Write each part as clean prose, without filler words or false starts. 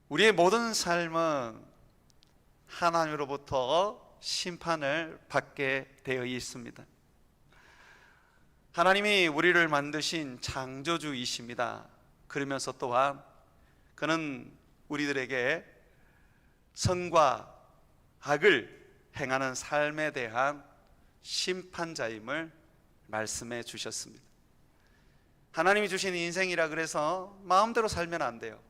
우리의 모든 삶은 하나님으로부터 심판을 받게 되어 있습니다. 하나님이 우리를 만드신 창조주이십니다. 그러면서 또한 그는 우리들에게 선과 악을 행하는 삶에 대한 심판자임을 말씀해 주셨습니다. 하나님이 주신 인생이라 그래서 마음대로 살면 안 돼요.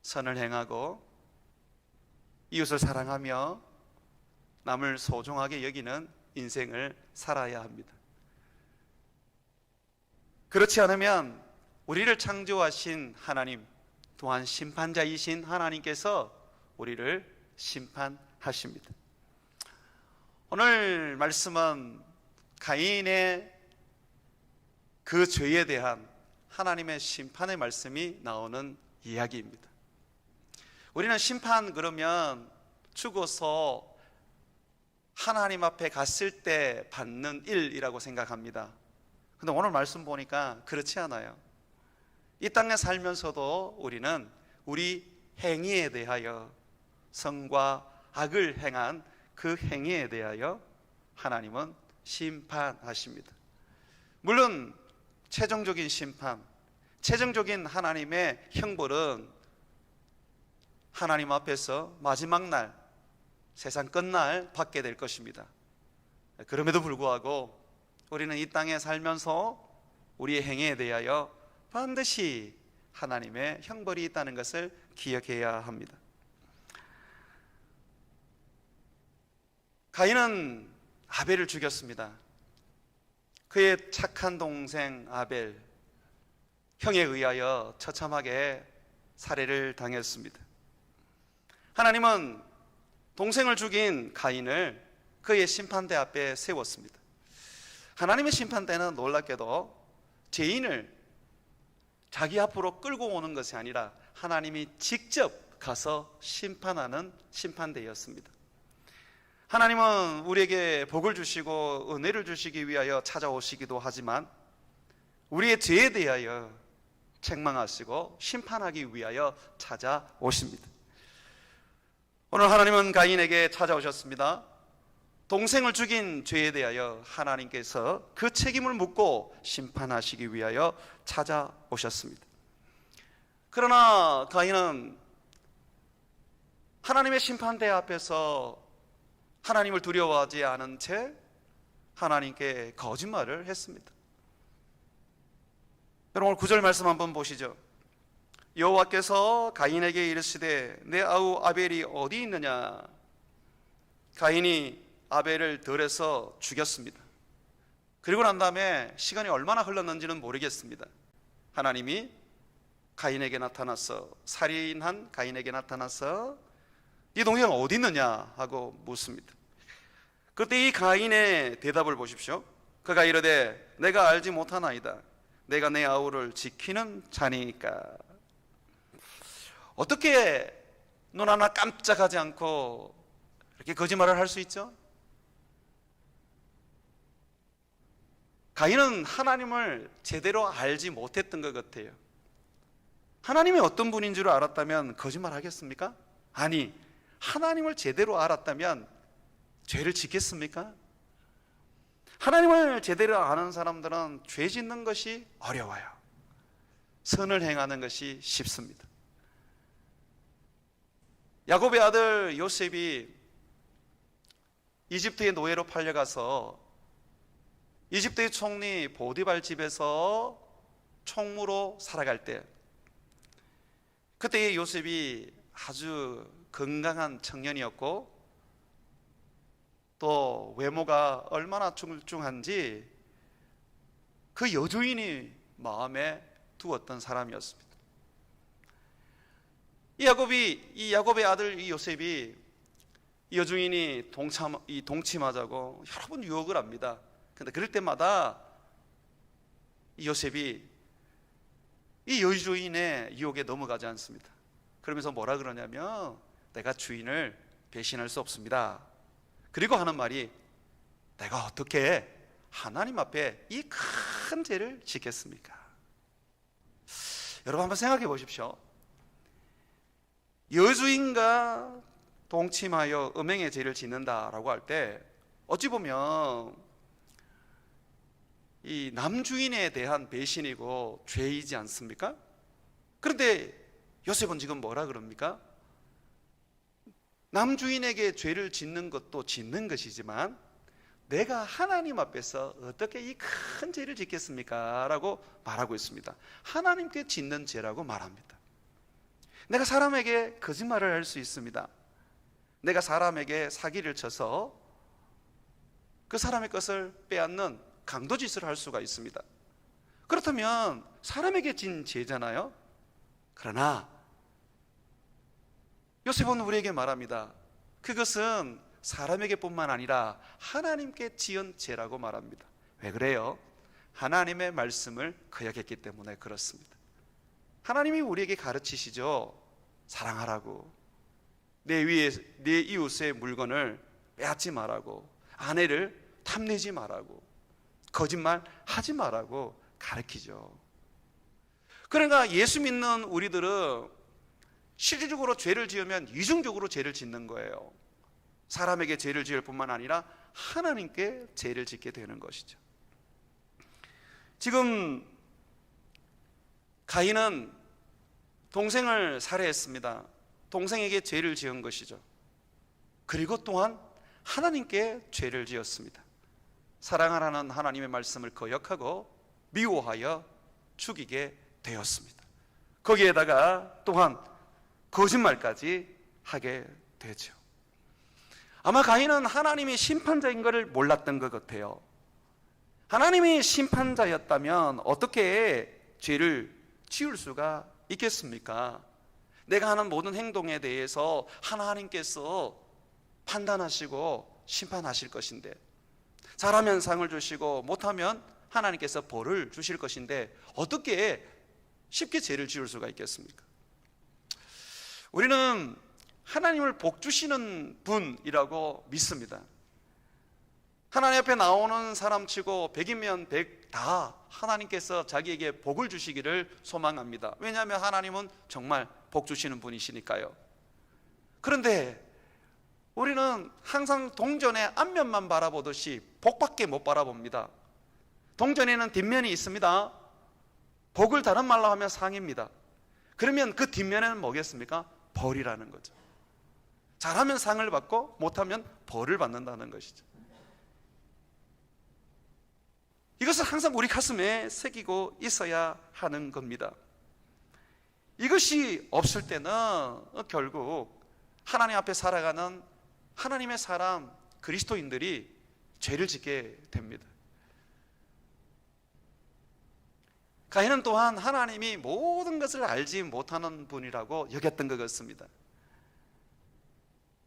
선을 행하고 이웃을 사랑하며 남을 소중하게 여기는 인생을 살아야 합니다. 그렇지 않으면 우리를 창조하신 하나님, 또한 심판자이신 하나님께서 우리를 심판하십니다. 오늘 말씀은 가인의 그 죄에 대한 하나님의 심판의 말씀이 나오는 이야기입니다. 우리는 심판 그러면 죽어서 하나님 앞에 갔을 때 받는 일이라고 생각합니다. 근데 오늘 말씀 보니까 그렇지 않아요. 이 땅에 살면서도 우리는 우리 행위에 대하여, 선과 악을 행한 그 행위에 대하여 하나님은 심판하십니다. 물론 최종적인 심판, 최종적인 하나님의 형벌은 하나님 앞에서 마지막 날, 세상 끝날 받게 될 것입니다. 그럼에도 불구하고 우리는 이 땅에 살면서 우리의 행위에 대하여 반드시 하나님의 형벌이 있다는 것을 기억해야 합니다. 가인은 아벨을 죽였습니다. 그의 착한 동생 아벨, 형에 의하여 처참하게 살해를 당했습니다. 하나님은 동생을 죽인 가인을 그의 심판대 앞에 세웠습니다. 하나님의 심판대는 놀랍게도 죄인을 자기 앞으로 끌고 오는 것이 아니라 하나님이 직접 가서 심판하는 심판대였습니다. 하나님은 우리에게 복을 주시고 은혜를 주시기 위하여 찾아오시기도 하지만 우리의 죄에 대하여 책망하시고 심판하기 위하여 찾아오십니다. 오늘 하나님은 가인에게 찾아오셨습니다. 동생을 죽인 죄에 대하여 하나님께서 그 책임을 묻고 심판하시기 위하여 찾아오셨습니다. 그러나 가인은 하나님의 심판대 앞에서 하나님을 두려워하지 않은 채 하나님께 거짓말을 했습니다. 여러분, 오늘 9절 말씀 한번 보시죠. 여호와께서 가인에게 이르시되 내 아우 아벨이 어디 있느냐. 가인이 아벨을 들에서 죽였습니다. 그리고 난 다음에 시간이 얼마나 흘렀는지는 모르겠습니다. 하나님이 가인에게 나타나서, 살인한 가인에게 나타나서 네 동생 어디 있느냐 하고 묻습니다. 그때 이 가인의 대답을 보십시오. 그가 이르되 내가 알지 못하나이다. 내가 내 아우를 지키는 자니까. 어떻게 눈 하나 깜짝하지 않고 이렇게 거짓말을 할 수 있죠? 가인은 하나님을 제대로 알지 못했던 것 같아요. 하나님이 어떤 분인 줄 알았다면 거짓말 하겠습니까? 아니, 하나님을 제대로 알았다면 죄를 짓겠습니까? 하나님을 제대로 아는 사람들은 죄 짓는 것이 어려워요. 선을 행하는 것이 쉽습니다. 야곱의 아들 요셉이 이집트의 노예로 팔려가서 이집트의 총리 보디발 집에서 총무로 살아갈 때, 그때 요셉이 아주 건강한 청년이었고 또 외모가 얼마나 출중한지 그 여주인이 마음에 두었던 사람이었습니다. 이 야곱의 아들 이 요셉이 이 여주인이 동침하자고 여러 번 유혹을 합니다. 그런데 그럴 때마다 이 요셉이 이 여주인의 유혹에 넘어가지 않습니다. 그러면서 뭐라 그러냐면 내가 주인을 배신할 수 없습니다. 그리고 하는 말이 내가 어떻게 하나님 앞에 이 큰 죄를 짓겠습니까? 여러분 한번 생각해 보십시오. 여주인과 동침하여 음행의 죄를 짓는다라고 할 때 어찌 보면 이 남주인에 대한 배신이고 죄이지 않습니까? 그런데 요셉은 지금 뭐라 그럽니까? 남주인에게 죄를 짓는 것도 짓는 것이지만 내가 하나님 앞에서 어떻게 이 큰 죄를 짓겠습니까? 라고 말하고 있습니다. 하나님께 짓는 죄라고 말합니다. 내가 사람에게 거짓말을 할 수 있습니다. 내가 사람에게 사기를 쳐서 그 사람의 것을 빼앗는 강도짓을 할 수가 있습니다. 그렇다면 사람에게 진 죄잖아요. 그러나 요셉은 우리에게 말합니다. 그것은 사람에게 뿐만 아니라 하나님께 지은 죄라고 말합니다. 왜 그래요? 하나님의 말씀을 거역했기 때문에 그렇습니다. 하나님이 우리에게 가르치시죠. 사랑하라고, 내 이웃의 물건을 빼앗지 말라고, 아내를 탐내지 말라고, 거짓말하지 말라고 가르치죠. 그러니까 예수 믿는 우리들은 실질적으로 죄를 지으면 이중적으로 죄를 짓는 거예요. 사람에게 죄를 지을 뿐만 아니라 하나님께 죄를 짓게 되는 것이죠. 지금 가인은 동생을 살해했습니다. 동생에게 죄를 지은 것이죠. 그리고 또한 하나님께 죄를 지었습니다. 사랑하라는 하나님의 말씀을 거역하고 미워하여 죽이게 되었습니다. 거기에다가 또한 거짓말까지 하게 되죠. 아마 가인은 하나님이 심판자인 것을 몰랐던 것 같아요. 하나님이 심판자였다면 어떻게 죄를 지을 수가 있겠습니까? 내가 하는 모든 행동에 대해서 하나님께서 판단하시고 심판하실 것인데, 잘하면 상을 주시고 못하면 하나님께서 벌을 주실 것인데 어떻게 쉽게 죄를 지을 수가 있겠습니까? 우리는 하나님을 복 주시는 분이라고 믿습니다. 하나님 앞에 나오는 사람치고 100이면 100 다 하나님께서 자기에게 복을 주시기를 소망합니다. 왜냐하면 하나님은 정말 복 주시는 분이시니까요. 그런데 우리는 항상 동전의 앞면만 바라보듯이 복밖에 못 바라봅니다. 동전에는 뒷면이 있습니다. 복을 다른 말로 하면 상입니다. 그러면 그 뒷면에는 뭐겠습니까? 벌이라는 거죠. 잘하면 상을 받고 못하면 벌을 받는다는 것이죠. 이것을 항상 우리 가슴에 새기고 있어야 하는 겁니다. 이것이 없을 때는 결국 하나님 앞에 살아가는 하나님의 사람 그리스도인들이 죄를 짓게 됩니다. 가인은 또한 하나님이 모든 것을 알지 못하는 분이라고 여겼던 것 같습니다.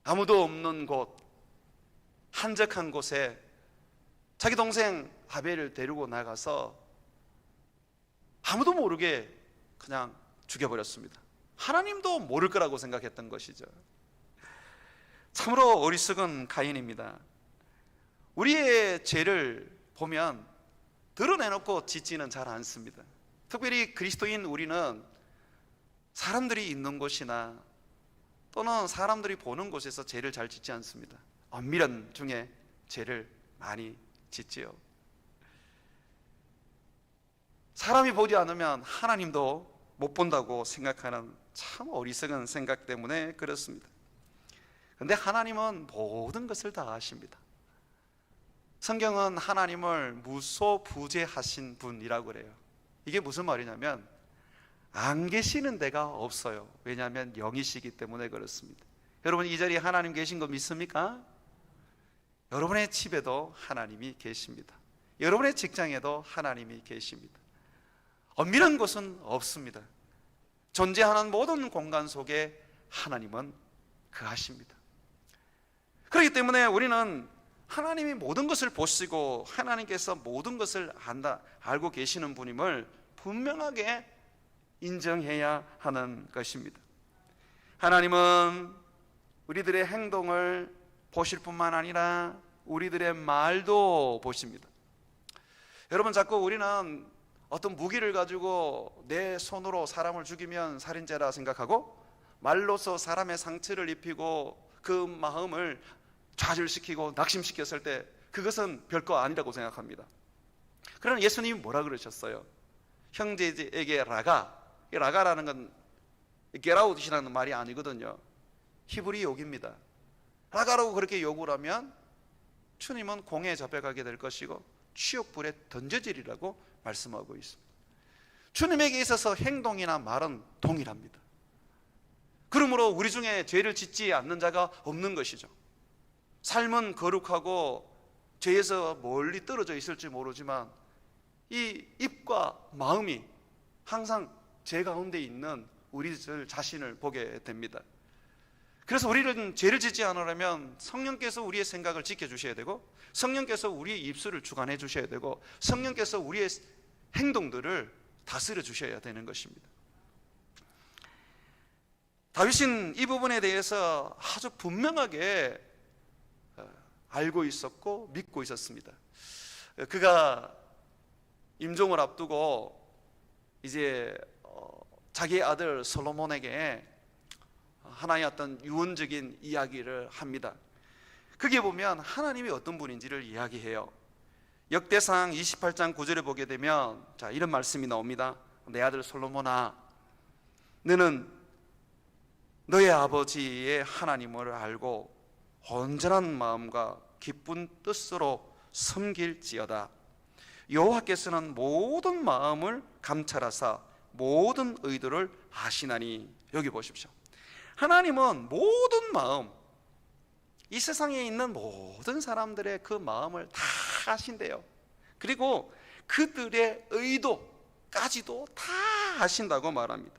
아무도 없는 곳, 한적한 곳에 자기 동생 아벨을 데리고 나가서 아무도 모르게 그냥 죽여버렸습니다. 하나님도 모를 거라고 생각했던 것이죠. 참으로 어리석은 가인입니다. 우리의 죄를 보면 드러내놓고 짓지는 잘 않습니다. 특별히 그리스도인 우리는 사람들이 있는 곳이나 또는 사람들이 보는 곳에서 죄를 잘 짓지 않습니다. 엄밀한 중에 죄를 많이 짓지요. 사람이 보지 않으면 하나님도 못 본다고 생각하는 참 어리석은 생각 때문에 그렇습니다. 그런데 하나님은 모든 것을 다 아십니다. 성경은 하나님을 무소부재하신 분이라고 그래요. 이게 무슨 말이냐면 안 계시는 데가 없어요. 왜냐하면 영이시기 때문에 그렇습니다. 여러분 이 자리에 하나님 계신 거 믿습니까? 여러분의 집에도 하나님이 계십니다. 여러분의 직장에도 하나님이 계십니다. 엄밀한 곳은 없습니다. 존재하는 모든 공간 속에 하나님은 거하십니다. 그렇기 때문에 우리는 하나님이 모든 것을 보시고 하나님께서 모든 것을 알고 계시는 분임을 분명하게 인정해야 하는 것입니다. 하나님은 우리들의 행동을 보실 뿐만 아니라 우리들의 말도 보십니다. 여러분 자꾸 우리는 어떤 무기를 가지고 내 손으로 사람을 죽이면 살인죄라 생각하고 말로서 사람의 상처를 입히고 그 마음을 좌절시키고 낙심시켰을 때 그것은 별거 아니라고 생각합니다. 그러나 예수님이 뭐라 그러셨어요? 형제에게 라가라는 건 get out이라는 말이 아니거든요. 히브리 욕입니다. 라가라고 그렇게 욕을 하면 주님은 공에 잡혀가게 될 것이고 취업불에 던져지리라고 말씀하고 있습니다. 주님에게 있어서 행동이나 말은 동일합니다. 그러므로 우리 중에 죄를 짓지 않는 자가 없는 것이죠. 삶은 거룩하고 죄에서 멀리 떨어져 있을지 모르지만 이 입과 마음이 항상 죄 가운데 있는 우리들 자신을 보게 됩니다. 그래서 우리는 죄를 짓지 않으려면 성령께서 우리의 생각을 지켜주셔야 되고, 성령께서 우리의 입술을 주관해 주셔야 되고, 성령께서 우리의 행동들을 다스려 주셔야 되는 것입니다. 다윗은 이 부분에 대해서 아주 분명하게 알고 있었고 믿고 있었습니다. 그가 임종을 앞두고 이제 자기의 아들 솔로몬에게 하나의 어떤 유언적인 이야기를 합니다. 거기에 보면 하나님이 어떤 분인지를 이야기해요. 역대상 28장 9절에 보게 되면 자, 이런 말씀이 나옵니다. 내 아들 솔로몬아, 너는 너의 아버지의 하나님을 알고 온전한 마음과 기쁜 뜻으로 섬길지어다. 여호와께서는 모든 마음을 감찰하사 모든 의도를 아시나니. 여기 보십시오. 하나님은 모든 마음, 이 세상에 있는 모든 사람들의 그 마음을 다 아신대요. 그리고 그들의 의도까지도 다 아신다고 말합니다.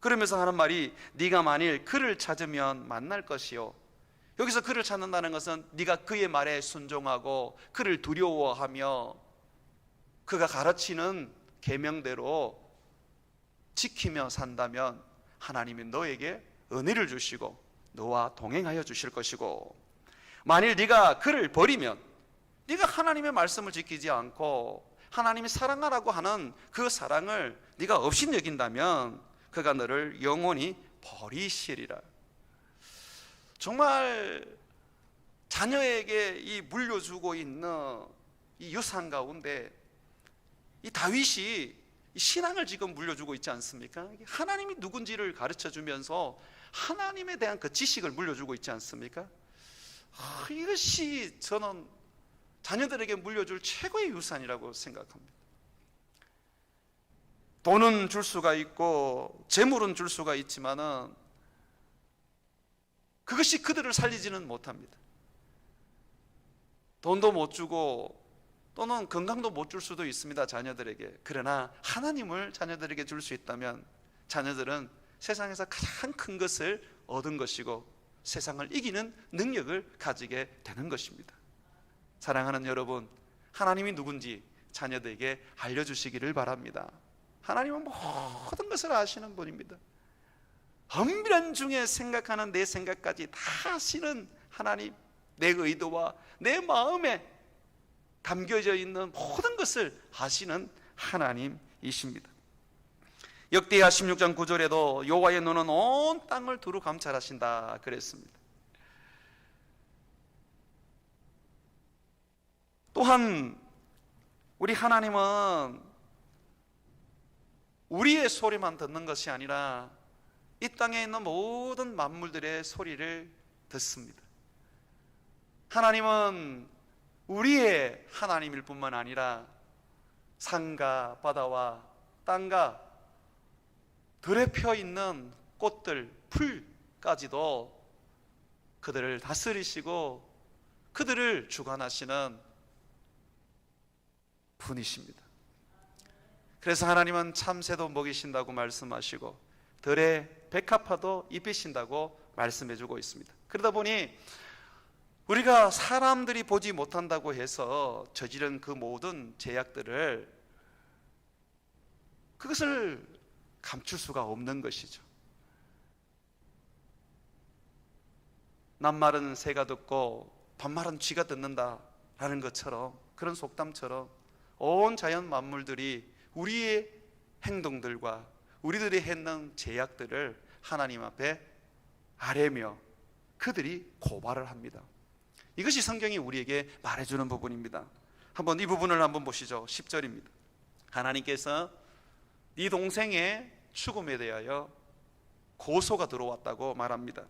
그러면서 하는 말이 네가 만일 그를 찾으면 만날 것이요. 여기서 그를 찾는다는 것은 네가 그의 말에 순종하고 그를 두려워하며 그가 가르치는 계명대로 지키며 산다면 하나님이 너에게 은혜를 주시고 너와 동행하여 주실 것이고, 만일 네가 그를 버리면, 네가 하나님의 말씀을 지키지 않고 하나님이 사랑하라고 하는 그 사랑을 네가 없인 여긴다면 그가 너를 영원히 버리시리라. 정말 자녀에게 이 물려주고 있는 이 유산 가운데 이 다윗이 이 신앙을 지금 물려주고 있지 않습니까? 하나님이 누군지를 가르쳐주면서 하나님에 대한 그 지식을 물려주고 있지 않습니까? 이것이 저는 자녀들에게 물려줄 최고의 유산이라고 생각합니다. 돈은 줄 수가 있고 재물은 줄 수가 있지만은 그것이 그들을 살리지는 못합니다. 돈도 못 주고 또는 건강도 못 줄 수도 있습니다, 자녀들에게. 그러나 하나님을 자녀들에게 줄 수 있다면 자녀들은 세상에서 가장 큰 것을 얻은 것이고 세상을 이기는 능력을 가지게 되는 것입니다. 사랑하는 여러분, 하나님이 누군지 자녀들에게 알려주시기를 바랍니다. 하나님은 모든 것을 아시는 분입니다. 엄밀한 중에 생각하는 내 생각까지 다 아시는 하나님, 내 의도와 내 마음에 담겨져 있는 모든 것을 아시는 하나님이십니다. 역대하 16장 9절에도 여호와의 눈은 온 땅을 두루 감찰하신다 그랬습니다. 또한 우리 하나님은 우리의 소리만 듣는 것이 아니라 이 땅에 있는 모든 만물들의 소리를 듣습니다. 하나님은 우리의 하나님일 뿐만 아니라 산과 바다와 땅과 들에 펴 있는 꽃들, 풀까지도 그들을 다스리시고 그들을 주관하시는 분이십니다. 그래서 하나님은 참새도 먹이신다고 말씀하시고 들에 백합화도 입히신다고 말씀해주고 있습니다. 그러다 보니 우리가 사람들이 보지 못한다고 해서 저지른 그 모든 죄악들을, 그것을 감출 수가 없는 것이죠. 낱말은 새가 듣고 반말은 쥐가 듣는다라는 것처럼, 그런 속담처럼 온 자연 만물들이 우리의 행동들과 우리들이 했는 죄악들을 하나님 앞에 아뢰며 그들이 고발을 합니다. 이것이 성경이 우리에게 말해주는 부분입니다. 한번 이 부분을 한번 보시죠. 10절입니다. 하나님께서 네 동생의 죽음에 대하여 고소가 들어왔다고 말합니다.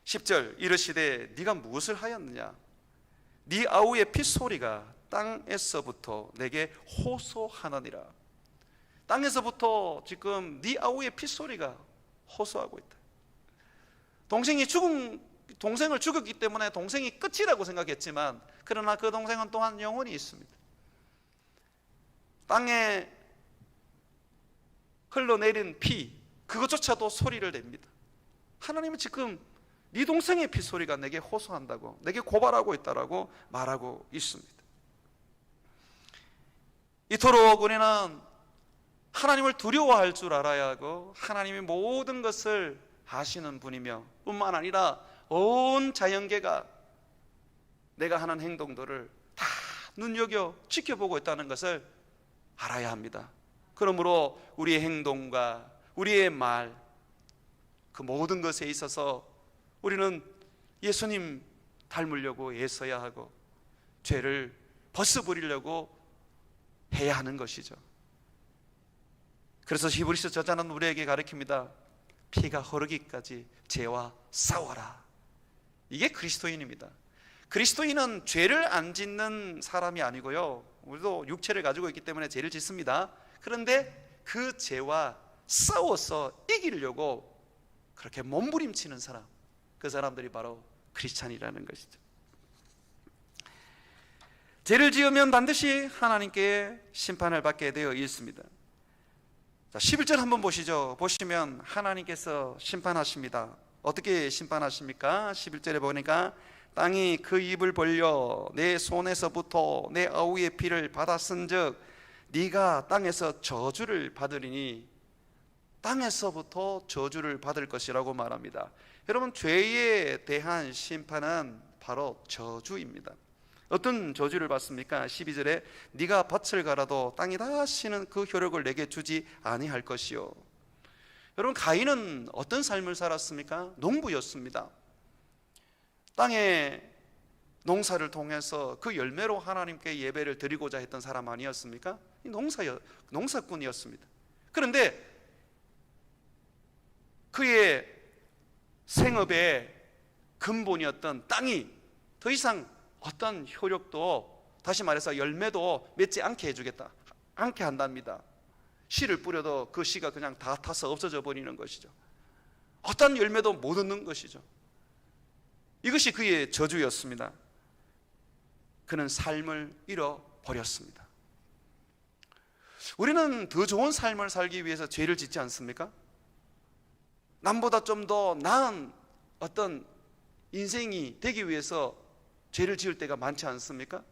10절 이르시되 네가 무엇을 하였느냐? 네 아우의 핏소리가 땅에서부터 내게 호소하느니라. 땅에서부터 지금 네 아우의 핏소리가 호소하고 있다. 동생을 죽였기 때문에 동생이 끝이라고 생각했지만, 그러나 그 동생은 또한 영혼이 있습니다. 땅에 흘러내린 피, 그것조차도 소리를 냅니다. 하나님은 지금 네 동생의 핏소리가 내게 호소한다고, 내게 고발하고 있다라고 말하고 있습니다. 이토록 우리는 하나님을 두려워할 줄 알아야 하고, 하나님이 모든 것을 아시는 분이며, 뿐만 아니라 온 자연계가 내가 하는 행동들을 다 눈여겨 지켜보고 있다는 것을 알아야 합니다. 그러므로 우리의 행동과 우리의 말, 그 모든 것에 있어서 우리는 예수님 닮으려고 애써야 하고, 죄를 벗어버리려고 해야 하는 것이죠. 그래서 히브리서 저자는 우리에게 가르칩니다. 피가 흐르기까지 죄와 싸워라. 이게 그리스도인입니다. 그리스도인은 죄를 안 짓는 사람이 아니고요, 우리도 육체를 가지고 있기 때문에 죄를 짓습니다. 그런데 그 죄와 싸워서 이기려고 그렇게 몸부림치는 사람, 그 사람들이 바로 크리스찬이라는 것이죠. 죄를 지으면 반드시 하나님께 심판을 받게 되어 있습니다. 자, 11절 한번 보시죠. 보시면 하나님께서 심판하십니다. 어떻게 심판하십니까? 11절에 보니까 땅이 그 입을 벌려 내 손에서부터 내 아우의 피를 받았은즉 네가 땅에서 저주를 받으리니, 땅에서부터 저주를 받을 것이라고 말합니다. 여러분, 죄에 대한 심판은 바로 저주입니다. 어떤 저주를 받습니까? 12절에 네가 밭을 갈아도 땅이 다시는 그 효력을 내게 주지 아니할 것이요. 여러분, 가인은 어떤 삶을 살았습니까? 농부였습니다. 땅에 농사를 통해서 그 열매로 하나님께 예배를 드리고자 했던 사람 아니었습니까? 농사꾼이었습니다. 그런데 그의 생업의 근본이었던 땅이 더 이상 어떤 효력도, 다시 말해서 열매도 맺지 않게 한답니다. 씨를 뿌려도 그 씨가 그냥 다 타서 없어져 버리는 것이죠. 어떤 열매도 못 얻는 것이죠. 이것이 그의 저주였습니다. 그는 삶을 잃어버렸습니다. 우리는 더 좋은 삶을 살기 위해서 죄를 짓지 않습니까? 남보다 좀 더 나은 어떤 인생이 되기 위해서 죄를 지을 때가 많지 않습니까?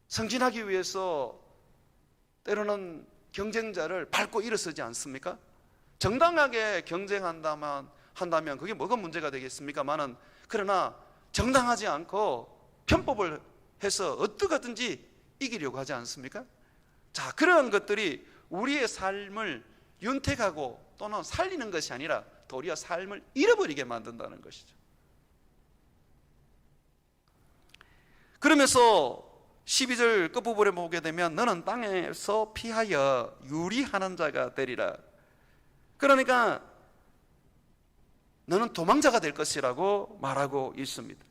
승진하기 위해서 때로는 경쟁자를 밟고 일어서지 않습니까? 정당하게 경쟁한다면 그게 뭐가 문제가 되겠습니까만은, 그러나 정당하지 않고 편법을 해서 어떻게든지 이기려고 하지 않습니까? 자, 그런 것들이 우리의 삶을 윤택하고 또는 살리는 것이 아니라 도리어 삶을 잃어버리게 만든다는 것이죠. 그러면서 12절 끝부분에 보게 되면 너는 땅에서 피하여 유리하는 자가 되리라. 그러니까 너는 도망자가 될 것이라고 말하고 있습니다.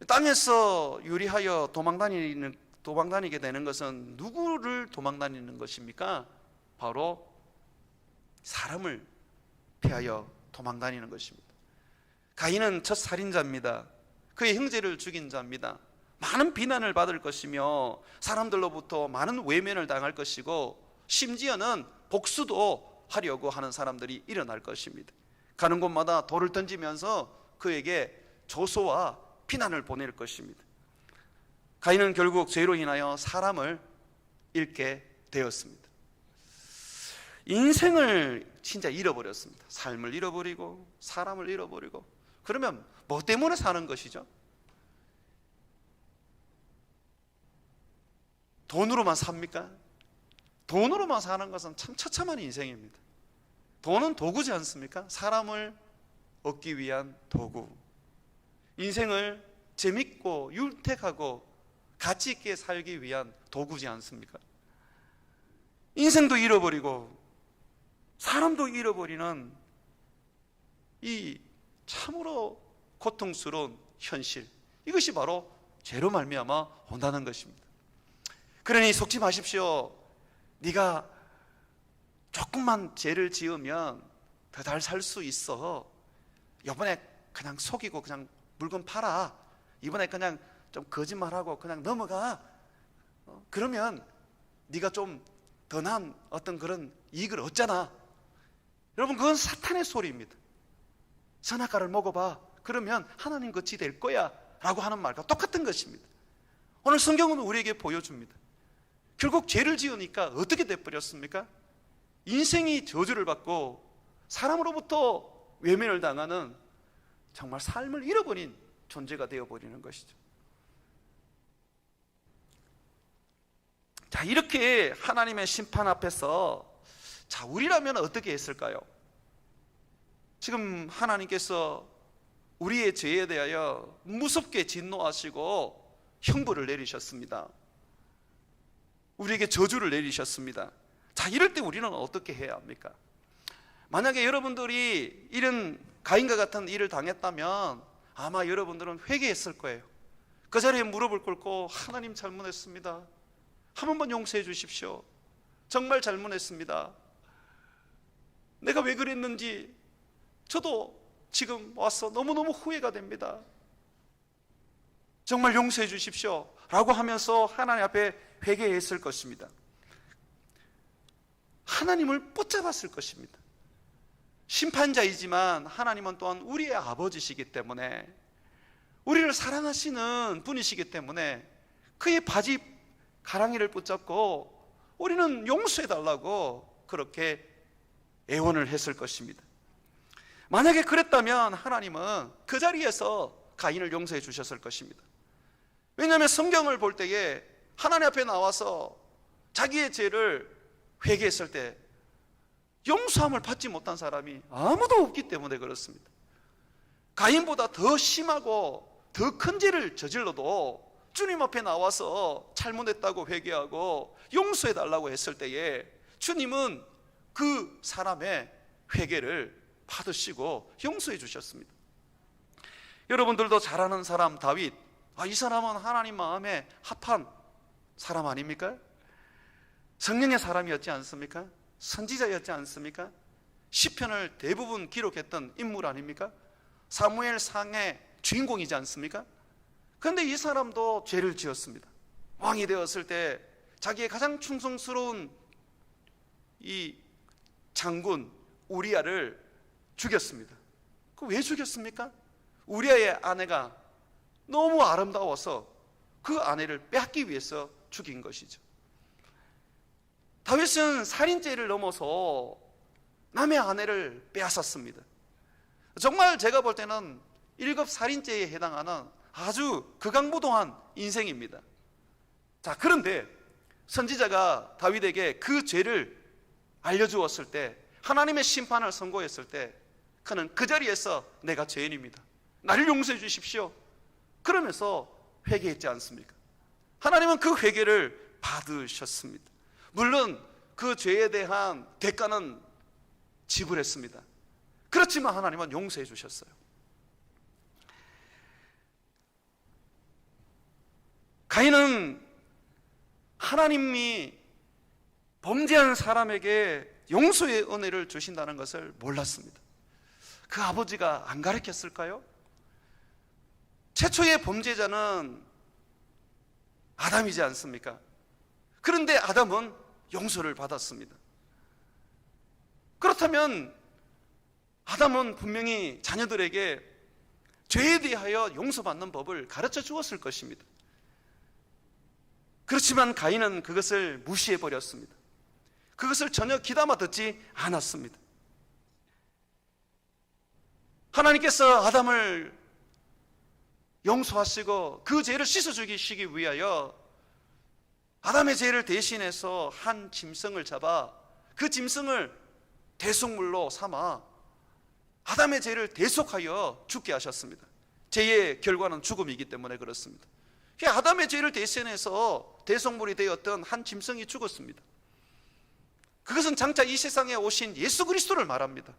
땅에서 유리하여 도망다니게 되는 것은 누구를 도망다니는 것입니까? 바로 사람을 피하여 도망다니는 것입니다. 가인은 첫 살인자입니다. 그의 형제를 죽인 자입니다. 많은 비난을 받을 것이며 사람들로부터 많은 외면을 당할 것이고, 심지어는 복수도 하려고 하는 사람들이 일어날 것입니다. 가는 곳마다 돌을 던지면서 그에게 조소와 비난을 보낼 것입니다. 가인은 결국 죄로 인하여 사람을 잃게 되었습니다. 인생을 진짜 잃어버렸습니다. 삶을 잃어버리고 사람을 잃어버리고. 그러면 뭐 때문에 사는 것이죠? 돈으로만 삽니까? 돈으로만 사는 것은 참 처참한 인생입니다. 돈은 도구지 않습니까? 사람을 얻기 위한 도구. 인생을 재밌고 윤택하고 가치 있게 살기 위한 도구지 않습니까? 인생도 잃어버리고 사람도 잃어버리는 이 참으로 고통스러운 현실, 이것이 바로 죄로 말미암아 온다는 것입니다. 그러니 속지 마십시오. 네가 조금만 죄를 지으면 더 잘 살 수 있어. 이번에 그냥 속이고 그냥 물건 팔아. 이번에 그냥 좀 거짓말하고 그냥 넘어가. 그러면 네가 좀 더 나은 어떤 그런 이익을 얻잖아. 여러분, 그건 사탄의 소리입니다. 선악과를 먹어봐. 그러면 하나님 같이 될 거야 라고 하는 말과 똑같은 것입니다. 오늘 성경은 우리에게 보여줍니다. 결국 죄를 지으니까 어떻게 돼버렸습니까? 인생이 저주를 받고 사람으로부터 외면을 당하는 정말 삶을 잃어버린 존재가 되어버리는 것이죠. 자, 이렇게 하나님의 심판 앞에서 자, 우리라면 어떻게 했을까요? 지금 하나님께서 우리의 죄에 대하여 무섭게 진노하시고 형벌을 내리셨습니다. 우리에게 저주를 내리셨습니다. 자, 이럴 때 우리는 어떻게 해야 합니까? 만약에 여러분들이 이런 가인과 같은 일을 당했다면 아마 여러분들은 회개했을 거예요. 그 자리에 무릎을 꿇고 하나님 잘못했습니다. 한 번만 용서해 주십시오. 정말 잘못했습니다. 내가 왜 그랬는지 저도 지금 와서 너무너무 후회가 됩니다. 정말 용서해 주십시오 라고 하면서 하나님 앞에 회개했을 것입니다. 하나님을 붙잡았을 것입니다. 심판자이지만 하나님은 또한 우리의 아버지시기 때문에, 우리를 사랑하시는 분이시기 때문에 그의 바지 가랑이를 붙잡고 우리는 용서해달라고 그렇게 애원을 했을 것입니다. 만약에 그랬다면 하나님은 그 자리에서 가인을 용서해 주셨을 것입니다. 왜냐하면 성경을 볼 때에 하나님 앞에 나와서 자기의 죄를 회개했을 때 용서함을 받지 못한 사람이 아무도 없기 때문에 그렇습니다. 가인보다 더 심하고 더 큰 죄를 저질러도 주님 앞에 나와서 잘못했다고 회개하고 용서해달라고 했을 때에 주님은 그 사람의 회개를 받으시고 용서해 주셨습니다. 여러분들도 잘 아는 사람 다윗, 이 사람은 하나님 마음에 합한 사람 아닙니까? 성령의 사람이었지 않습니까? 선지자였지 않습니까? 시편을 대부분 기록했던 인물 아닙니까? 사무엘상의 주인공이지 않습니까? 그런데 이 사람도 죄를 지었습니다. 왕이 되었을 때 자기의 가장 충성스러운 이 장군 우리아를 죽였습니다. 왜 죽였습니까? 우리아의 아내가 너무 아름다워서 그 아내를 빼앗기 위해서 죽인 것이죠. 다윗은 살인죄를 넘어서 남의 아내를 빼앗았습니다. 정말 제가 볼 때는 1급 살인죄에 해당하는 아주 극악무도한 인생입니다. 자, 그런데 선지자가 다윗에게 그 죄를 알려주었을 때, 하나님의 심판을 선고했을 때 그는 그 자리에서 내가 죄인입니다, 나를 용서해 주십시오 그러면서 회개했지 않습니까? 하나님은 그 회개를 받으셨습니다. 물론 그 죄에 대한 대가는 지불했습니다. 그렇지만 하나님은 용서해 주셨어요. 가인은 하나님이 범죄한 사람에게 용서의 은혜를 주신다는 것을 몰랐습니다. 그 아버지가 안 가르쳤을까요? 최초의 범죄자는 아담이지 않습니까? 그런데 아담은 용서를 받았습니다. 그렇다면 아담은 분명히 자녀들에게 죄에 대하여 용서받는 법을 가르쳐 주었을 것입니다. 그렇지만 가인은 그것을 무시해버렸습니다. 그것을 전혀 귀담아 듣지 않았습니다. 하나님께서 아담을 용서하시고 그 죄를 씻어주시기 위하여 아담의 죄를 대신해서 한 짐승을 잡아 그 짐승을 대속물로 삼아 아담의 죄를 대속하여 죽게 하셨습니다. 죄의 결과는 죽음이기 때문에 그렇습니다. 아담의 죄를 대신해서 대속물이 되었던 한 짐승이 죽었습니다. 그것은 장차 이 세상에 오신 예수 그리스도를 말합니다.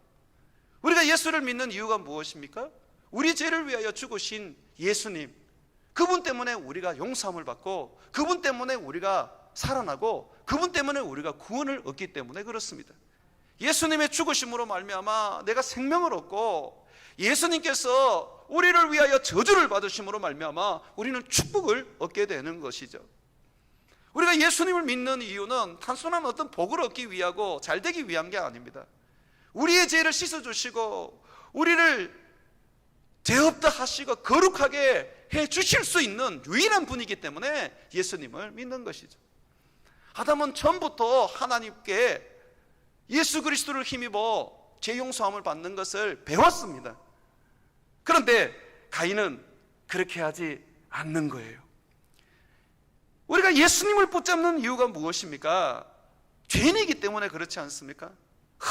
우리가 예수를 믿는 이유가 무엇입니까? 우리 죄를 위하여 죽으신 예수님, 그분 때문에 우리가 용서함을 받고, 그분 때문에 우리가 살아나고, 그분 때문에 우리가 구원을 얻기 때문에 그렇습니다. 예수님의 죽으심으로 말미암아 내가 생명을 얻고, 예수님께서 우리를 위하여 저주를 받으심으로 말미암아 우리는 축복을 얻게 되는 것이죠. 우리가 예수님을 믿는 이유는 단순한 어떤 복을 얻기 위하고 잘 되기 위한 게 아닙니다. 우리의 죄를 씻어주시고 우리를 죄 없다 하시고 거룩하게 해주실 수 있는 유일한 분이기 때문에 예수님을 믿는 것이죠. 아담은 처음부터 하나님께 예수 그리스도를 힘입어 죄 용서함을 받는 것을 배웠습니다. 그런데 가인은 그렇게 하지 않는 거예요. 우리가 예수님을 붙잡는 이유가 무엇입니까? 죄인이기 때문에 그렇지 않습니까?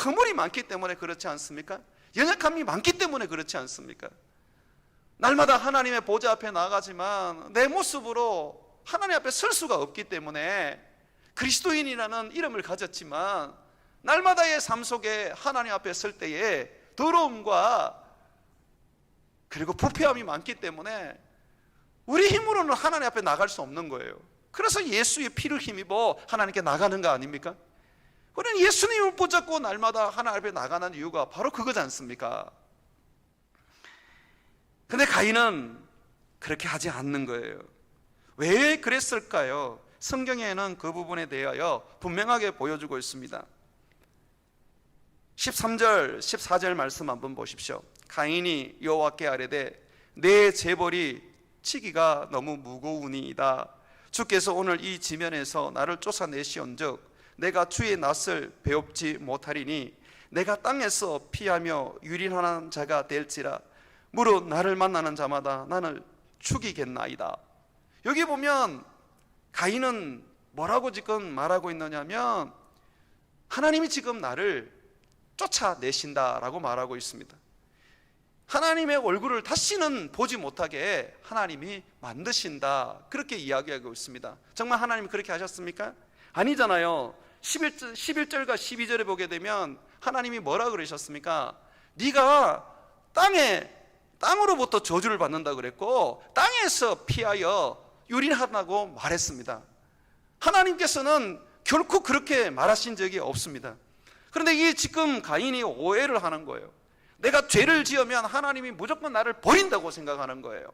허물이 많기 때문에 그렇지 않습니까? 연약함이 많기 때문에 그렇지 않습니까? 날마다 하나님의 보좌 앞에 나가지만 내 모습으로 하나님 앞에 설 수가 없기 때문에 그리스도인이라는 이름을 가졌지만 날마다의 삶 속에 하나님 앞에 설 때에 더러움과 그리고 부패함이 많기 때문에 우리 힘으로는 하나님 앞에 나갈 수 없는 거예요. 그래서 예수의 피를 힘입어 하나님께 나가는 거 아닙니까? 우리는 예수님을 붙잡고 날마다 하나님 앞에 나가는 이유가 바로 그거지 않습니까? 근데 가인은 그렇게 하지 않는 거예요. 왜 그랬을까요? 성경에는 그 부분에 대하여 분명하게 보여주고 있습니다. 13절, 14절 말씀 한번 보십시오. 가인이 여호와께 아뢰되 내 재벌이 치기가 너무 무거우니이다. 주께서 오늘 이 지면에서 나를 쫓아내시온즉 내가 주의 낯을 배웁지 못하리니 내가 땅에서 피하며 유린하는 자가 될지라 무릇 나를 만나는 자마다 나를 죽이겠나이다. 여기 보면 가인은 뭐라고 지금 말하고 있느냐면 하나님이 지금 나를 쫓아내신다라고 말하고 있습니다. 하나님의 얼굴을 다시는 보지 못하게 하나님이 만드신다, 그렇게 이야기하고 있습니다. 정말 하나님이 그렇게 하셨습니까? 아니잖아요. 11절과 12절에 보게 되면 하나님이 뭐라 그러셨습니까? 네가 땅으로부터 저주를 받는다 그랬고 땅에서 피하여 유린하다고 말했습니다. 하나님께서는 결코 그렇게 말하신 적이 없습니다. 그런데 이 지금 가인이 오해를 하는 거예요. 내가 죄를 지으면 하나님이 무조건 나를 버린다고 생각하는 거예요.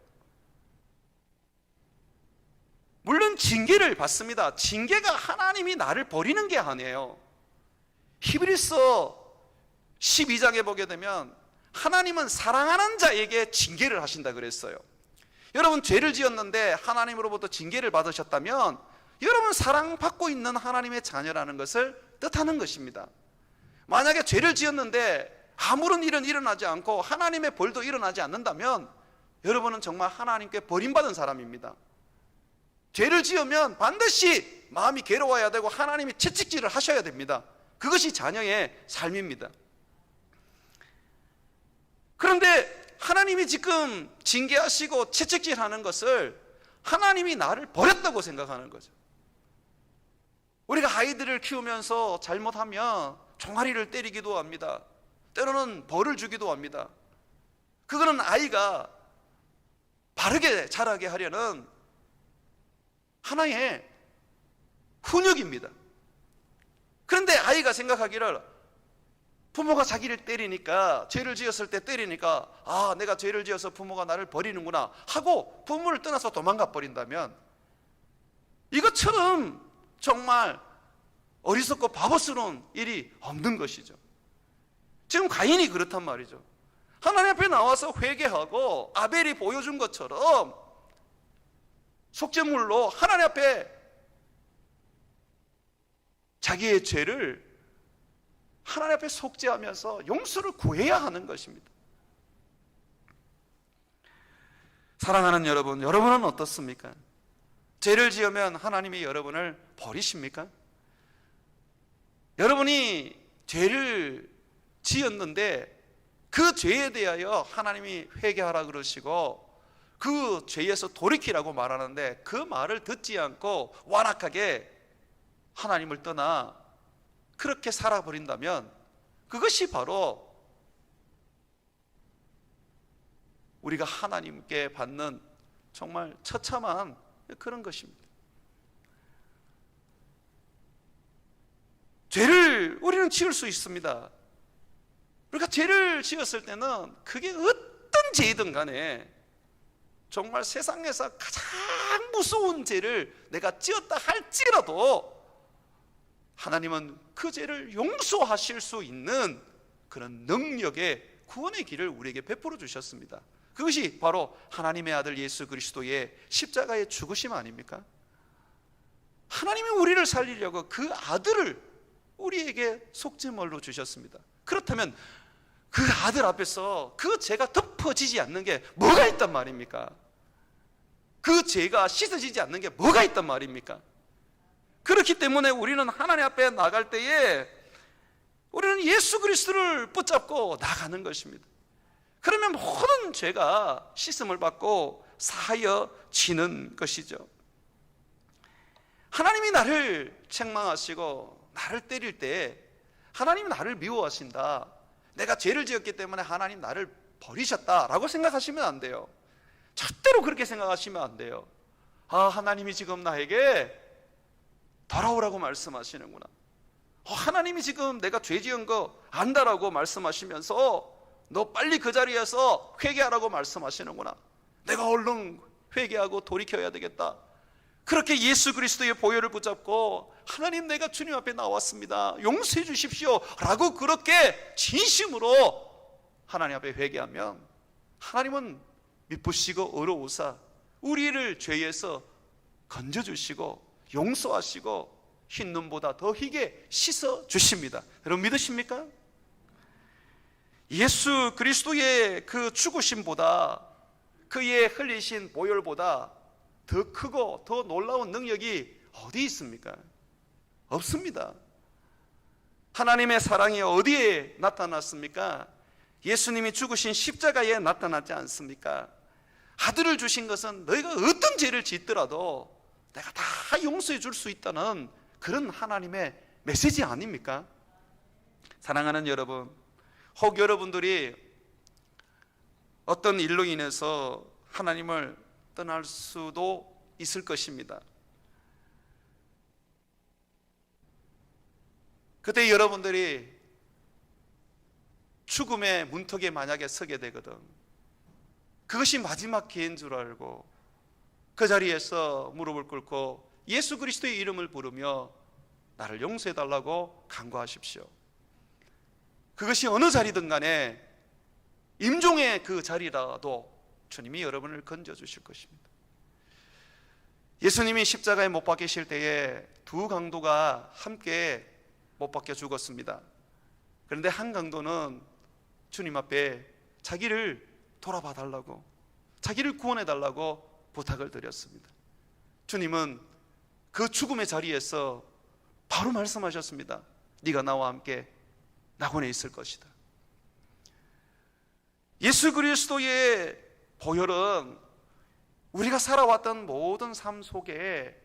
물론 징계를 받습니다. 징계가 하나님이 나를 버리는 게 아니에요. 히브리서 12장에 보게 되면 하나님은 사랑하는 자에게 징계를 하신다 그랬어요. 여러분 죄를 지었는데 하나님으로부터 징계를 받으셨다면 여러분 사랑받고 있는 하나님의 자녀라는 것을 뜻하는 것입니다. 만약에 죄를 지었는데 아무런 일은 일어나지 않고 하나님의 벌도 일어나지 않는다면 여러분은 정말 하나님께 버림받은 사람입니다. 죄를 지으면 반드시 마음이 괴로워야 되고 하나님이 채찍질을 하셔야 됩니다. 그것이 자녀의 삶입니다. 그런데 하나님이 지금 징계하시고 채찍질하는 것을 하나님이 나를 버렸다고 생각하는 거죠. 우리가 아이들을 키우면서 잘못하면 종아리를 때리기도 합니다. 때로는 벌을 주기도 합니다. 그거는 아이가 바르게 자라게 하려는 하나의 훈육입니다. 그런데 아이가 생각하기를 부모가 자기를 때리니까, 죄를 지었을 때 때리니까 아, 내가 죄를 지어서 부모가 나를 버리는구나 하고 부모를 떠나서 도망가 버린다면 이것처럼 정말 어리석고 바보스러운 일이 없는 것이죠. 지금 가인이 그렇단 말이죠. 하나님 앞에 나와서 회개하고 아벨이 보여준 것처럼 속죄물로 하나님 앞에 자기의 죄를 하나님 앞에 속죄하면서 용서를 구해야 하는 것입니다. 사랑하는 여러분, 여러분은 어떻습니까? 죄를 지으면 하나님이 여러분을 버리십니까? 여러분이 죄를 지었는데 그 죄에 대하여 하나님이 회개하라 그러시고 그 죄에서 돌이키라고 말하는데 그 말을 듣지 않고 완악하게 하나님을 떠나 그렇게 살아버린다면 그것이 바로 우리가 하나님께 받는 정말 처참한 그런 것입니다. 죄를 우리는 지을 수 있습니다. 우리가 죄를 지었을 때는 그게 어떤 죄이든 간에 정말 세상에서 가장 무서운 죄를 내가 지었다 할지라도 하나님은 그 죄를 용서하실 수 있는 그런 능력의 구원의 길을 우리에게 베풀어 주셨습니다. 그것이 바로 하나님의 아들 예수 그리스도의 십자가의 죽으심 아닙니까? 하나님이 우리를 살리려고 그 아들을 우리에게 속죄물로 주셨습니다. 그렇다면 그 아들 앞에서 그 죄가 덮어지지 않는 게 뭐가 있단 말입니까? 그 죄가 씻어지지 않는 게 뭐가 있단 말입니까? 그렇기 때문에 우리는 하나님 앞에 나갈 때에 우리는 예수 그리스도를 붙잡고 나가는 것입니다. 그러면 모든 죄가 씻음을 받고 사하여지는 것이죠. 하나님이 나를 책망하시고 나를 때릴 때 하나님이 나를 미워하신다, 내가 죄를 지었기 때문에 하나님 나를 버리셨다라고 생각하시면 안 돼요. 절대로 그렇게 생각하시면 안 돼요. 아, 하나님이 지금 나에게 돌아오라고 말씀하시는구나. 하나님이 지금 내가 죄 지은 거 안다라고 말씀하시면서 너 빨리 그 자리에서 회개하라고 말씀하시는구나. 내가 얼른 회개하고 돌이켜야 되겠다. 그렇게 예수 그리스도의 보혈을 붙잡고 하나님, 내가 주님 앞에 나왔습니다, 용서해 주십시오 라고 그렇게 진심으로 하나님 앞에 회개하면 하나님은 미쁘시고 의로우사 우리를 죄에서 건져주시고 용서하시고 흰 눈보다 더 희게 씻어주십니다. 여러분 믿으십니까? 예수 그리스도의 그 죽으심보다, 그의 흘리신 보혈보다 더 크고 더 놀라운 능력이 어디 있습니까? 없습니다. 하나님의 사랑이 어디에 나타났습니까? 예수님이 죽으신 십자가에 나타났지 않습니까? 아들을 주신 것은 너희가 어떤 죄를 짓더라도 내가 다 용서해 줄 수 있다는 그런 하나님의 메시지 아닙니까? 사랑하는 여러분, 혹 여러분들이 어떤 일로 인해서 하나님을 떠날 수도 있을 것입니다. 그때 여러분들이 죽음의 문턱에 만약에 서게 되거든, 그것이 마지막 기회인 줄 알고 그 자리에서 무릎을 꿇고 예수 그리스도의 이름을 부르며 나를 용서해 달라고 간구하십시오. 그것이 어느 자리든 간에 임종의 그 자리라도 주님이 여러분을 건져주실 것입니다. 예수님이 십자가에 못 박히실 때에 두 강도가 함께 못 박혀 죽었습니다. 그런데 한 강도는 주님 앞에 자기를 돌아봐 달라고, 자기를 구원해 달라고 부탁을 드렸습니다. 주님은 그 죽음의 자리에서 바로 말씀하셨습니다. 네가 나와 함께 낙원에 있을 것이다. 예수 그리스도의 보혈은 우리가 살아왔던 모든 삶 속에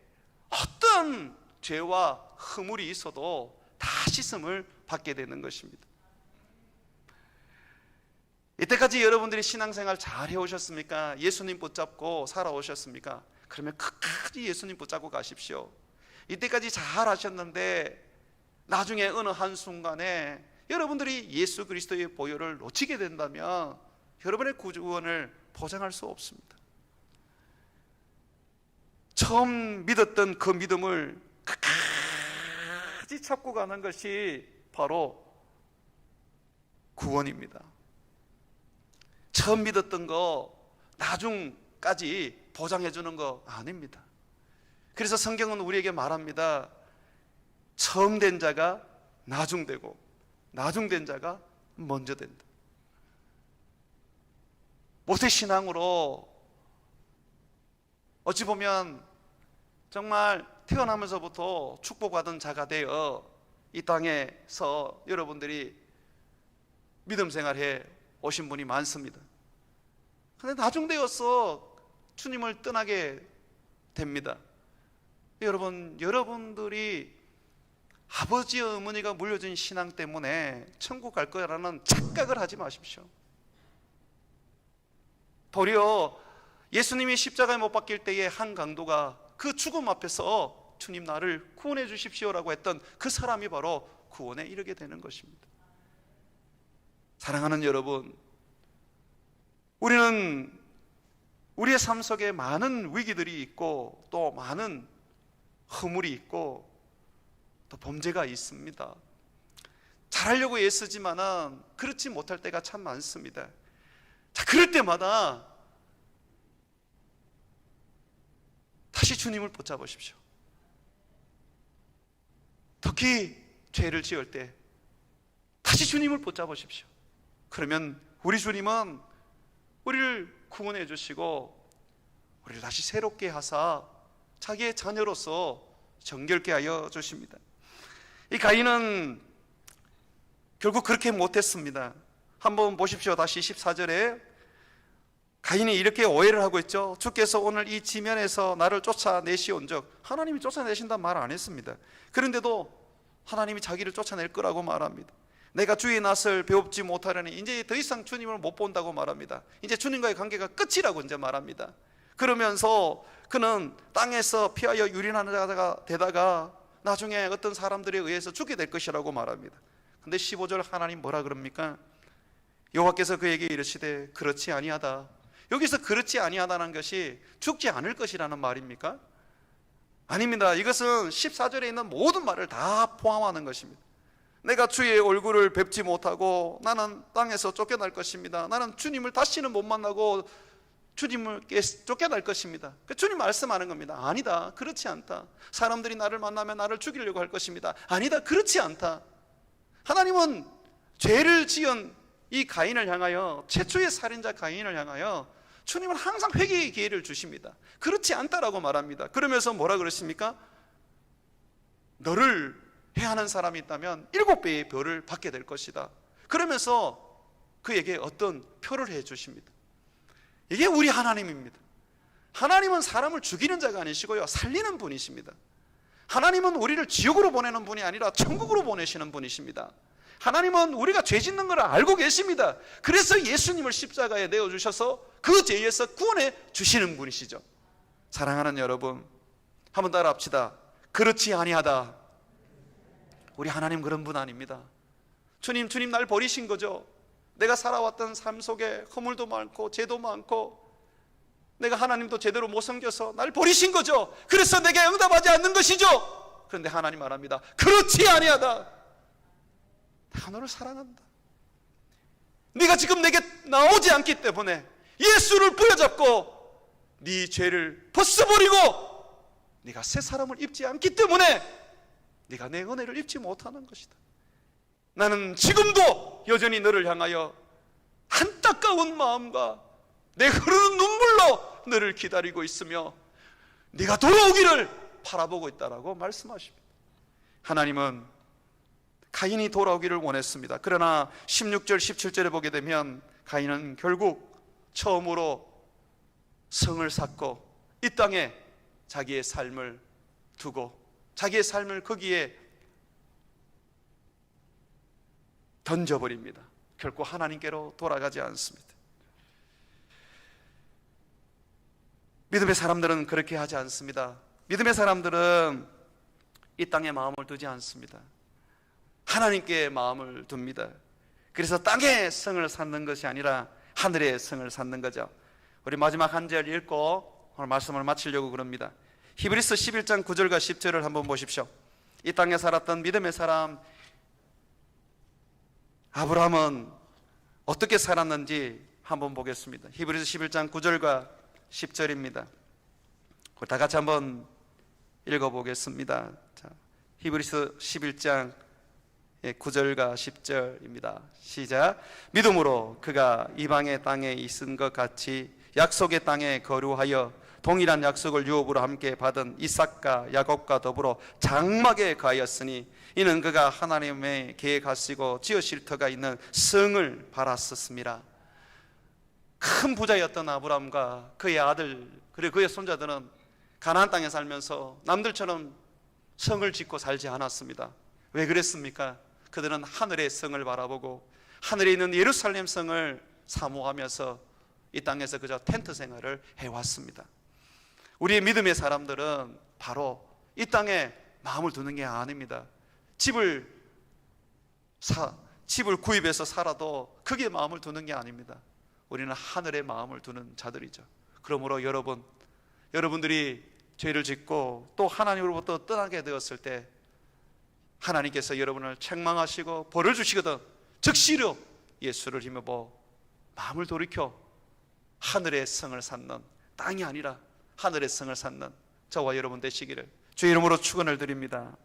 어떤 죄와 허물이 있어도 다 씻음을 받게 되는 것입니다. 이때까지 여러분들이 신앙생활 잘 해오셨습니까? 예수님 붙잡고 살아오셨습니까? 그러면 끝까지 예수님 붙잡고 가십시오. 이때까지 잘 하셨는데 나중에 어느 한순간에 여러분들이 예수 그리스도의 보혈을 놓치게 된다면 여러분의 구원을 보장할 수 없습니다. 처음 믿었던 그 믿음을 끝까지 찾고 가는 것이 바로 구원입니다. 처음 믿었던 거 나중까지 보장해 주는 거 아닙니다. 그래서 성경은 우리에게 말합니다. 처음 된 자가 나중되고 나중된 자가 먼저 된다. 모태신앙으로 어찌 보면 정말 태어나면서부터 축복받은 자가 되어 이 땅에서 여러분들이 믿음 생활해 오신 분이 많습니다. 그런데 나중 되어서 주님을 떠나게 됩니다. 여러분, 여러분들이 아버지 어머니가 물려준 신앙 때문에 천국 갈 거라는 착각을 하지 마십시오. 도리어 예수님이 십자가에 못 박힐 때에 한 강도가 그 죽음 앞에서 주님 나를 구원해 주십시오라고 했던 그 사람이 바로 구원에 이르게 되는 것입니다. 사랑하는 여러분, 우리는 우리의 삶 속에 많은 위기들이 있고 또 많은 허물이 있고 또 범죄가 있습니다. 잘하려고 애쓰지만은 그렇지 못할 때가 참 많습니다. 자, 그럴 때마다 다시 주님을 붙잡으십시오. 특히 죄를 지을 때 다시 주님을 붙잡으십시오. 그러면 우리 주님은 우리를 구원해 주시고 우리를 다시 새롭게 하사 자기의 자녀로서 정결케 하여 주십니다. 이 가인은 결국 그렇게 못했습니다. 한번 보십시오. 다시 14절에 가인이 이렇게 오해를 하고 있죠. 주께서 오늘 이 지면에서 나를 쫓아내시온즉, 하나님이 쫓아내신단 말 안 했습니다. 그런데도 하나님이 자기를 쫓아낼 거라고 말합니다. 내가 주의 낯을 배웁지 못하려니 이제 더 이상 주님을 못 본다고 말합니다. 이제 주님과의 관계가 끝이라고 이제 말합니다. 그러면서 그는 땅에서 피하여 유린하는 자가 되다가 나중에 어떤 사람들에 의해서 죽게 될 것이라고 말합니다. 근데 15절 하나님 뭐라 그럽니까? 여호와께서 그에게 이르시되 그렇지 아니하다. 여기서 그렇지 아니하다는 것이 죽지 않을 것이라는 말입니까? 아닙니다. 이것은 14절에 있는 모든 말을 다 포함하는 것입니다. 내가 주의 얼굴을 뵙지 못하고 나는 땅에서 쫓겨날 것입니다. 나는 주님을 다시는 못 만나고 주님을 쫓겨날 것입니다. 주님 말씀하는 겁니다. 아니다, 그렇지 않다. 사람들이 나를 만나면 나를 죽이려고 할 것입니다. 아니다, 그렇지 않다. 하나님은 죄를 지은 이 가인을 향하여, 최초의 살인자 가인을 향하여 주님은 항상 회개의 기회를 주십니다. 그렇지 않다라고 말합니다. 그러면서 뭐라 그러십니까? 너를 해하는 사람이 있다면 7배의 벌을 받게 될 것이다. 그러면서 그에게 어떤 표를 해 주십니다. 이게 우리 하나님입니다. 하나님은 사람을 죽이는 자가 아니시고요, 살리는 분이십니다. 하나님은 우리를 지옥으로 보내는 분이 아니라 천국으로 보내시는 분이십니다. 하나님은 우리가 죄 짓는 걸 알고 계십니다. 그래서 예수님을 십자가에 내어주셔서 그 죄에서 구원해 주시는 분이시죠. 사랑하는 여러분, 한번 따라 합시다. 그렇지 아니하다. 우리 하나님 그런 분 아닙니다. 주님 날 버리신 거죠. 내가 살아왔던 삶 속에 허물도 많고 죄도 많고 내가 하나님도 제대로 못 섬겨서 날 버리신 거죠. 그래서 내게 응답하지 않는 것이죠. 그런데 하나님 말합니다. 그렇지 아니하다. 내가 너를 사랑한다. 네가 지금 내게 나오지 않기 때문에 예수를 부여잡고 네 죄를 벗어버리고 네가 새 사람을 입지 않기 때문에 네가 내 은혜를 입지 못하는 것이다. 나는 지금도 여전히 너를 향하여 안타까운 마음과 내 흐르는 눈물로 너를 기다리고 있으며 네가 돌아오기를 바라보고 있다라고 말씀하십니다. 하나님은 가인이 돌아오기를 원했습니다. 그러나 16절 17절에 보게 되면 가인은 결국 처음으로 성을 쌓고 이 땅에 자기의 삶을 두고 자기의 삶을 거기에 던져버립니다. 결코 하나님께로 돌아가지 않습니다. 믿음의 사람들은 그렇게 하지 않습니다. 믿음의 사람들은 이 땅에 마음을 두지 않습니다. 하나님께 마음을 둡니다. 그래서 땅에 성을 쌓는 것이 아니라 하늘의 성을 쌓는 거죠. 우리 마지막 한 절 읽고 오늘 말씀을 마치려고 그럽니다. 히브리서 11장 9절과 10절을 한번 보십시오. 이 땅에 살았던 믿음의 사람 아브라함은 어떻게 살았는지 한번 보겠습니다. 히브리서 11장 9절과 10절입니다. 다 같이 한번 읽어보겠습니다. 자, 히브리서 11장 9절과 10절입니다. 시작. 믿음으로 그가 이방의 땅에 있은 것 같이 약속의 땅에 거류하여 동일한 약속을 유업으로 함께 받은 이삭과 야곱과 더불어 장막에 가하였으니 이는 그가 하나님의 계획하시고 지으실 터가 있는 성을 바랐었습니다. 큰 부자였던 아브라함과 그의 아들 그리고 그의 손자들은 가나안 땅에 살면서 남들처럼 성을 짓고 살지 않았습니다. 왜 그랬습니까? 그들은 하늘의 성을 바라보고 하늘에 있는 예루살렘 성을 사모하면서 이 땅에서 그저 텐트 생활을 해왔습니다. 우리의 믿음의 사람들은 바로 이 땅에 마음을 두는 게 아닙니다. 집을 구입해서 살아도 거기에 마음을 두는 게 아닙니다. 우리는 하늘에 마음을 두는 자들이죠. 그러므로 여러분들이 죄를 짓고 또 하나님으로부터 떠나게 되었을 때 하나님께서 여러분을 책망하시고 벌을 주시거든 즉시로 예수를 힘입어 마음을 돌이켜 하늘의 성을 쌓는, 땅이 아니라 하늘의 성을 쌓는 저와 여러분 되시기를 주의 이름으로 축원을 드립니다.